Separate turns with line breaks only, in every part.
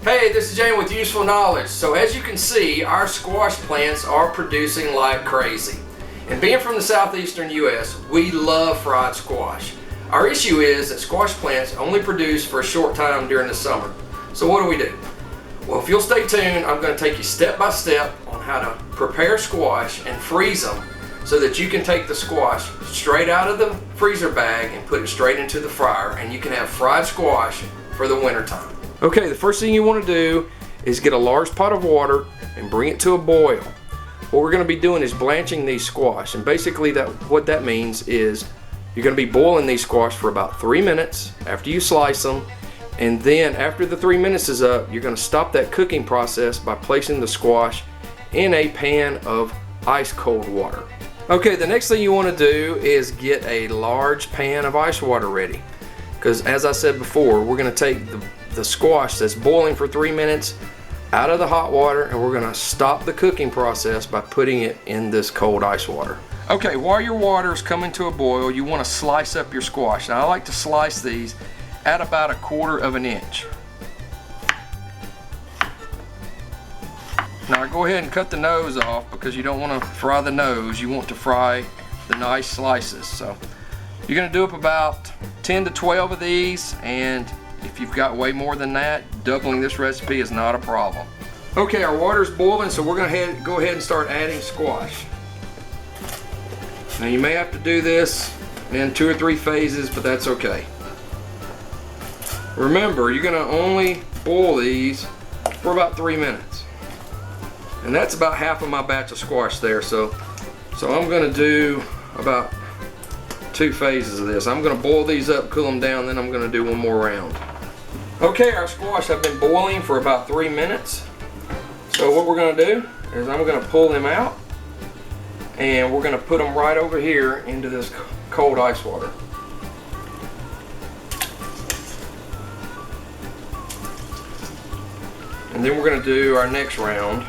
Hey, this is Jane with Useful Knowledge. So as you can see, our squash plants are producing like crazy. And being from the southeastern U.S., we love fried squash. Our issue is that squash plants only produce for a short time during the summer. So what do? Well, if you'll stay tuned, I'm going to take you step by step on how to prepare squash and freeze them so that you can take the squash straight out of the freezer bag and put it straight into the fryer, and you can have fried squash for the winter time. Okay, the first thing you want to do is get a large pot of water and bring it to a boil. What we're going to be doing is blanching these squash, and basically what that means is you're going to be boiling these squash for about 3 minutes after you slice them, and then after the 3 minutes is up, you're going to stop that cooking process by placing the squash in a pan of ice cold water. Okay, the next thing you want to do is get a large pan of ice water ready, because as I said before, we're going to take the squash that's boiling for 3 minutes out of the hot water, and we're going to stop the cooking process by putting it in this cold ice water. Okay, while your water is coming to a boil, you want to slice up your squash. Now I like to slice these at about 1/4 of an inch. Now go ahead and cut the nose off because you don't want to fry the nose, you want to fry the nice slices. So you're going to do up about 10 to 12 of these, and if you've got way more than that, doubling this recipe is not a problem. Okay, our water's boiling, so we're going to go ahead and start adding squash. Now you may have to do this in 2 or 3 phases, but that's okay. Remember, you're going to only boil these for about 3 minutes. And that's about half of my batch of squash there, so I'm going to do about 2 phases of this. I'm going to boil these up, cool them down, then I'm going to do one more round. Okay, our squash have been boiling for about 3 minutes. So what we're going to do is I'm going to pull them out, and we're going to put them right over here into this cold ice water. And then we're going to do our next round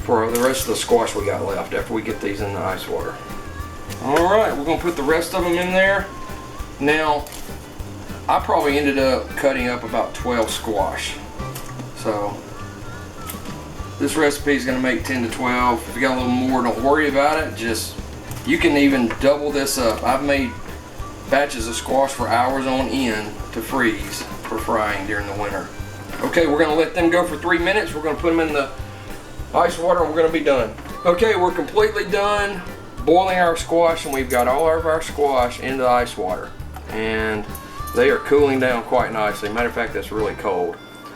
for the rest of the squash we got left after we get these in the ice water. Alright, we're going to put the rest of them in there. Now, I probably ended up cutting up about 12 squash. So, this recipe is going to make 10 to 12. If you got a little more, don't worry about it. You can even double this up. I've made batches of squash for hours on end to freeze for frying during the winter. Okay, we're going to let them go for 3 minutes. We're going to put them in the ice water and we're going to be done. Okay, we're completely done boiling our squash, and we've got all of our squash in the ice water. And they are cooling down quite nicely. Matter of fact, that's really cold.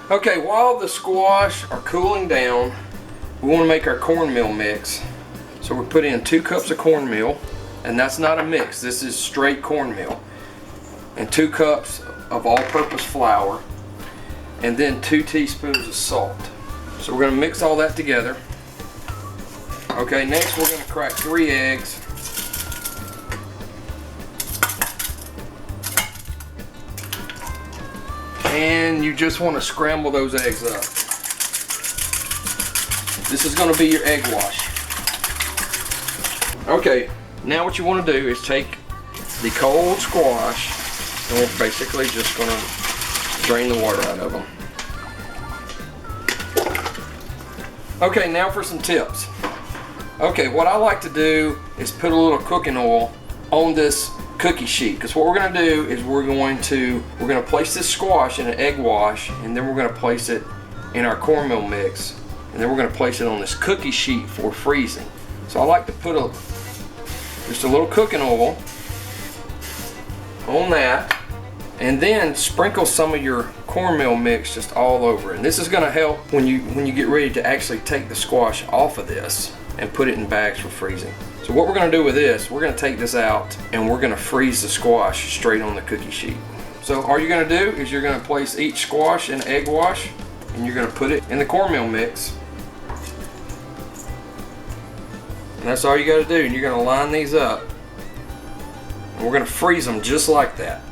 Okay, while the squash are cooling down, we want to make our cornmeal mix. So we're putting in 2 cups of cornmeal, and that's not a mix, this is straight cornmeal. And 2 cups of all-purpose flour, and then 2 teaspoons of salt. So we're going to mix all that together. Okay, next we're going to crack 3 eggs. And you just want to scramble those eggs up. This is going to be your egg wash. Okay, now what you want to do is take the cold squash, and we're basically just going to drain the water out of them. Okay, now for some tips. Okay, what I like to do is put a little cooking oil on this cookie sheet, because what we're going to do is we're going to place this squash in an egg wash, and then we're going to place it in our cornmeal mix, and then we're going to place it on this cookie sheet for freezing. So I like to put just a little cooking oil on that, and then sprinkle some of your cornmeal mix just all over it. And this is going to help when you get ready to actually take the squash off of this and put it in bags for freezing. So what we're going to do with this, we're going to take this out and we're going to freeze the squash straight on the cookie sheet. So all you're going to do is you're going to place each squash in an egg wash, and you're going to put it in the cornmeal mix. And that's all you got to do. And you're going to line these up, and we're going to freeze them just like that.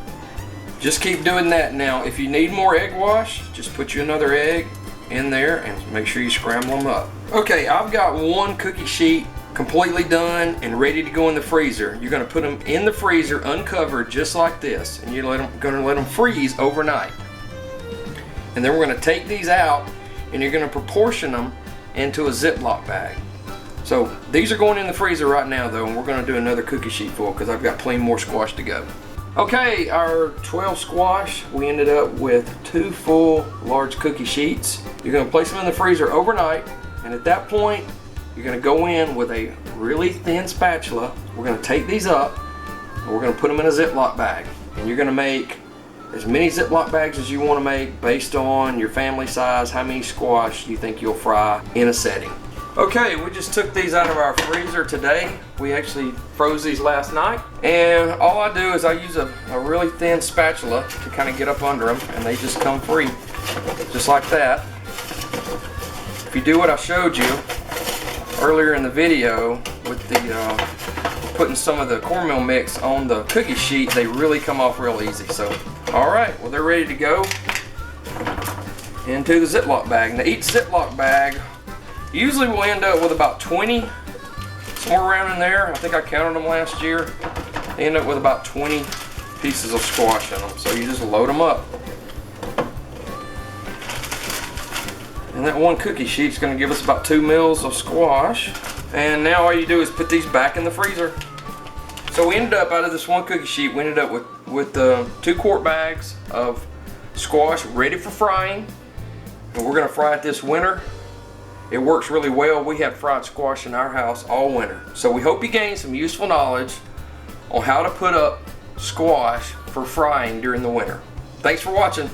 Just keep doing that. Now if you need more egg wash, just put you another egg in there and make sure you scramble them up. Okay, I've got 1 cookie sheet completely done and ready to go in the freezer. You're going to put them in the freezer uncovered just like this, and you're going to let them freeze overnight. And then we're going to take these out and you're going to proportion them into a Ziploc bag. So these are going in the freezer right now though, and we're going to do another cookie sheet full because I've got plenty more squash to go. Okay, our 12 squash, we ended up with 2 full large cookie sheets. You're going to place them in the freezer overnight, and at that point you're going to go in with a really thin spatula. We're going to take these up and we're going to put them in a Ziploc bag, and you're going to make as many Ziploc bags as you want to make based on your family size, how many squash you think you'll fry in a setting. Okay, we just took these out of our freezer today. We actually froze these last night. And all I do is I use a really thin spatula to kind of get up under them, and they just come free, just like that. If you do what I showed you earlier in the video with the putting some of the cornmeal mix on the cookie sheet, they really come off real easy. So, alright, well they're ready to go into the Ziploc bag. Now each Ziploc bag, usually we'll end up with about 20, somewhere around in there. I think I counted them last year. They end up with about 20 pieces of squash in them. So you just load them up. And that one cookie sheet is going to give us about 2 mils of squash. And now all you do is put these back in the freezer. So we ended up, out of this one cookie sheet, we ended up with 2 quart bags of squash ready for frying. And we're going to fry it this winter. It works really well. We have fried squash in our house all winter. So we hope you gain some useful knowledge on how to put up squash for frying during the winter. Thanks for watching.